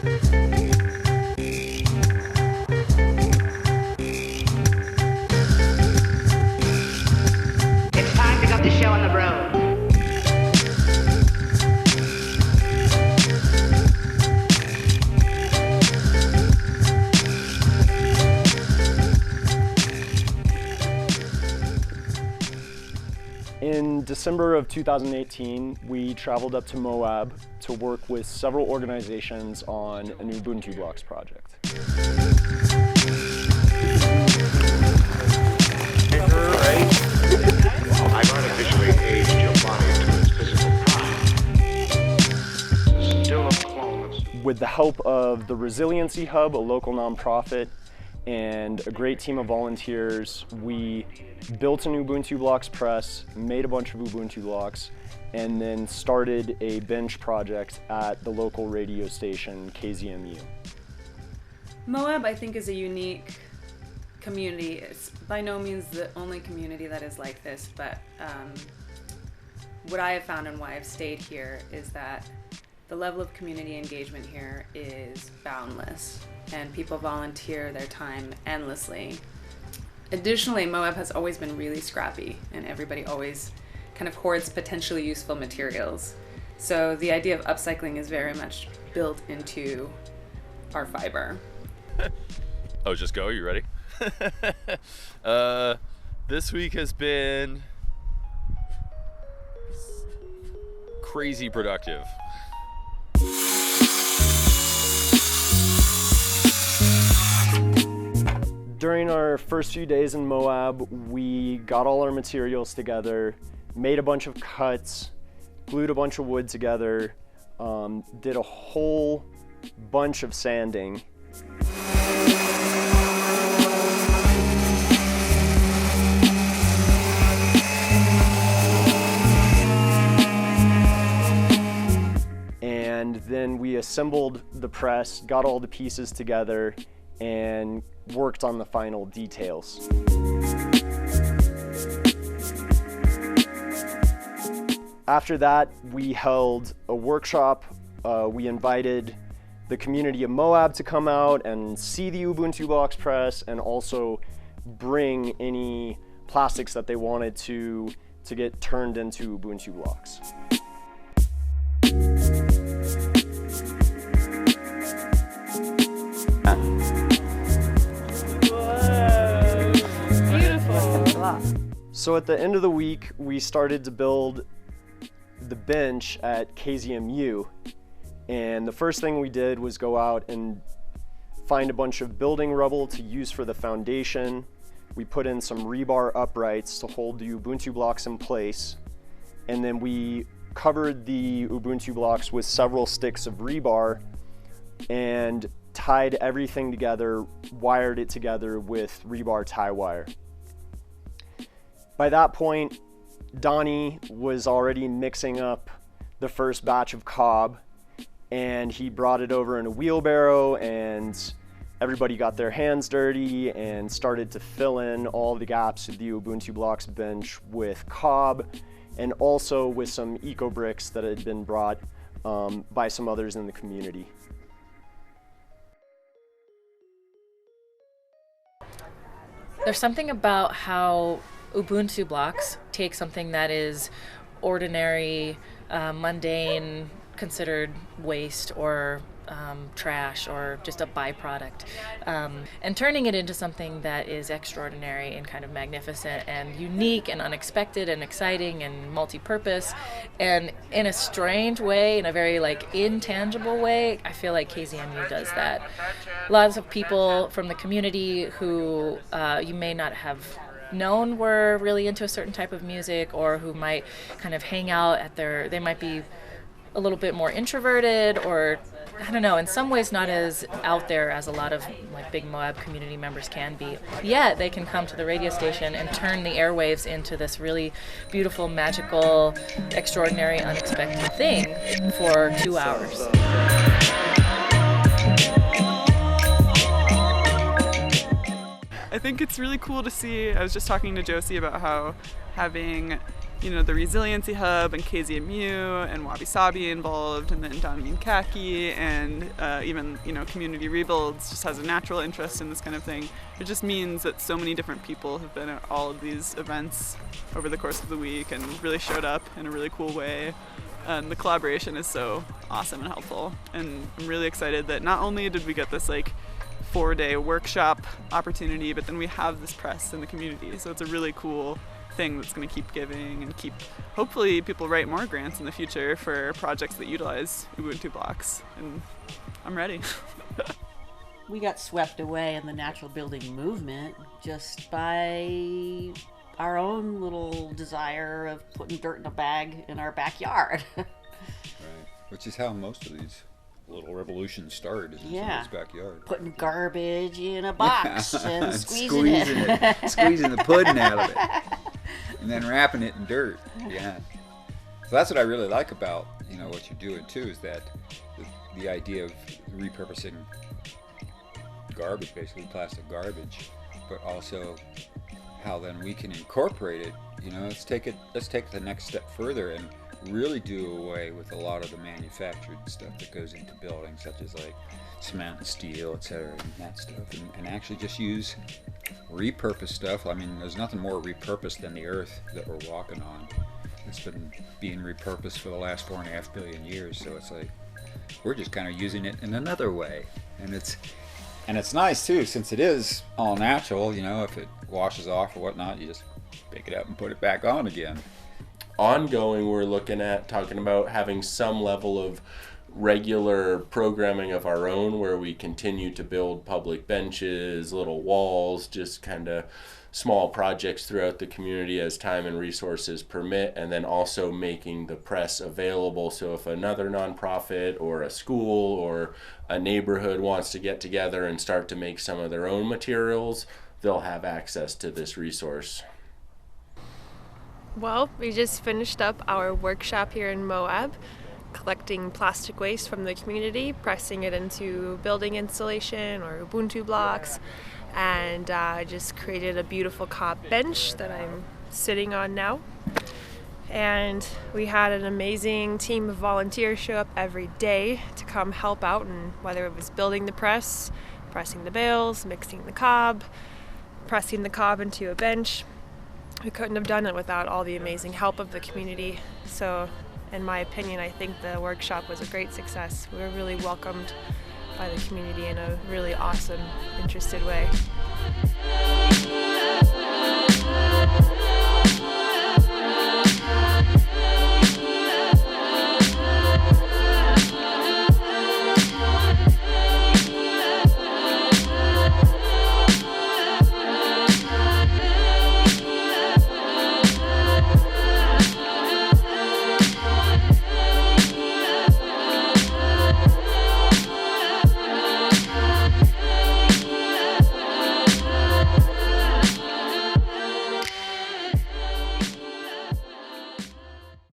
It's time to get the show on the road. In December of 2018, we traveled up to Moab to work with several organizations on an Ubuntu-Blox project. I've artificially aged your body to its physical prime. Still a clone. With the help of the Resiliency Hub, a local nonprofit, and a great team of volunteers, we built an Ubuntu-Blox press, made a bunch of Ubuntu-Blox, and then started a bench project at the local radio station, KZMU. Moab, I think, is a unique community. It's by no means the only community that is like this, but what I have found and why I've stayed here is that the level of community engagement here is boundless, and people volunteer their time endlessly. Additionally, Moab has always been really scrappy, and everybody always kind of hoards potentially useful materials. So the idea of upcycling is very much built into our fiber. Oh, just go? You ready? This week has been crazy productive. During our first few days in Moab, we got all our materials together, made a bunch of cuts, glued a bunch of wood together, did a whole bunch of sanding. And then we assembled the press, got all the pieces together, and worked on the final details. After that, we held a workshop. We invited the community of Moab to come out and see the Ubuntu-Blox press, and also bring any plastics that they wanted to get turned into Ubuntu-Blox. So at the end of the week, we started to build the bench at KZMU, and the first thing we did was go out and find a bunch of building rubble to use for the foundation. We put in some rebar uprights to hold the Ubuntu-Blox in place, and then we covered the Ubuntu-Blox with several sticks of rebar and tied everything together, wired it together with rebar tie wire. By that point, Donnie was already mixing up the first batch of cob, and he brought it over in a wheelbarrow, and everybody got their hands dirty and started to fill in all the gaps of the Ubuntu-Blox bench with cob, and also with some eco bricks that had been brought by some others in the community. There's something about how Ubuntu-Blox takes something that is ordinary, mundane, considered waste or trash or just a byproduct, and turning it into something that is extraordinary and kind of magnificent and unique and unexpected and exciting and multi-purpose, and in a strange way, in a very intangible way. I feel like KZMU does that. Lots of people from the community who you may not have known were really into a certain type of music, or who might kind of hang out at they might be a little bit more introverted, or I don't know, in some ways not as out there as a lot of big Moab community members can be. Yet they can come to the radio station and turn the airwaves into this really beautiful, magical, extraordinary, unexpected thing for 2 hours. I think it's really cool to see. I was just talking to Josie about how having the Resiliency Hub and KZMU and WabiSabi involved, and then Don Minkaki and even, Community Rebuilds just has a natural interest in this kind of thing. It just means that so many different people have been at all of these events over the course of the week and really showed up in a really cool way. And the collaboration is so awesome and helpful. And I'm really excited that not only did we get this 4-day workshop opportunity, but then we have this press in the community. So it's a really cool thing that's going to keep giving and hopefully people write more grants in the future for projects that utilize Ubuntu-Blox, and I'm ready. We got swept away in the natural building movement just by our own little desire of putting dirt in a bag in our backyard. Right, which is how most of these little revolutions started, is in somebody's backyard. Putting garbage in a box and squeezing it. Squeezing the pudding out of it. And then wrapping it in dirt. Yeah. So that's what I really like about, what you're doing too, is that the idea of repurposing garbage, basically plastic garbage, but also how then we can incorporate it. Let's take the next step further and really do away with a lot of the manufactured stuff that goes into buildings, such as cement and steel, etc., and that stuff, and actually just use repurposed stuff. I mean, there's nothing more repurposed than the earth that we're walking on. It's been being repurposed for the last 4.5 billion years, so it's we're just kind of using it in another way, and it's nice too, since it is all natural. If it washes off or whatnot, you just pick it up and put it back on again. Ongoing, we're looking at talking about having some level of regular programming of our own, where we continue to build public benches, little walls, just kind of small projects throughout the community as time and resources permit, and then also making the press available, so if another nonprofit or a school or a neighborhood wants to get together and start to make some of their own materials, they'll have access to this resource. Well, we just finished up our workshop here in Moab, collecting plastic waste from the community, pressing it into building installation or Ubuntu-Blox, and just created a beautiful cob bench that I'm sitting on now. And we had an amazing team of volunteers show up every day to come help out, and whether it was building the press, pressing the bales, mixing the cob, pressing the cob into a bench. We couldn't have done it without all the amazing help of the community. So, in my opinion, I think the workshop was a great success. We were really welcomed by the community in a really awesome, interested way.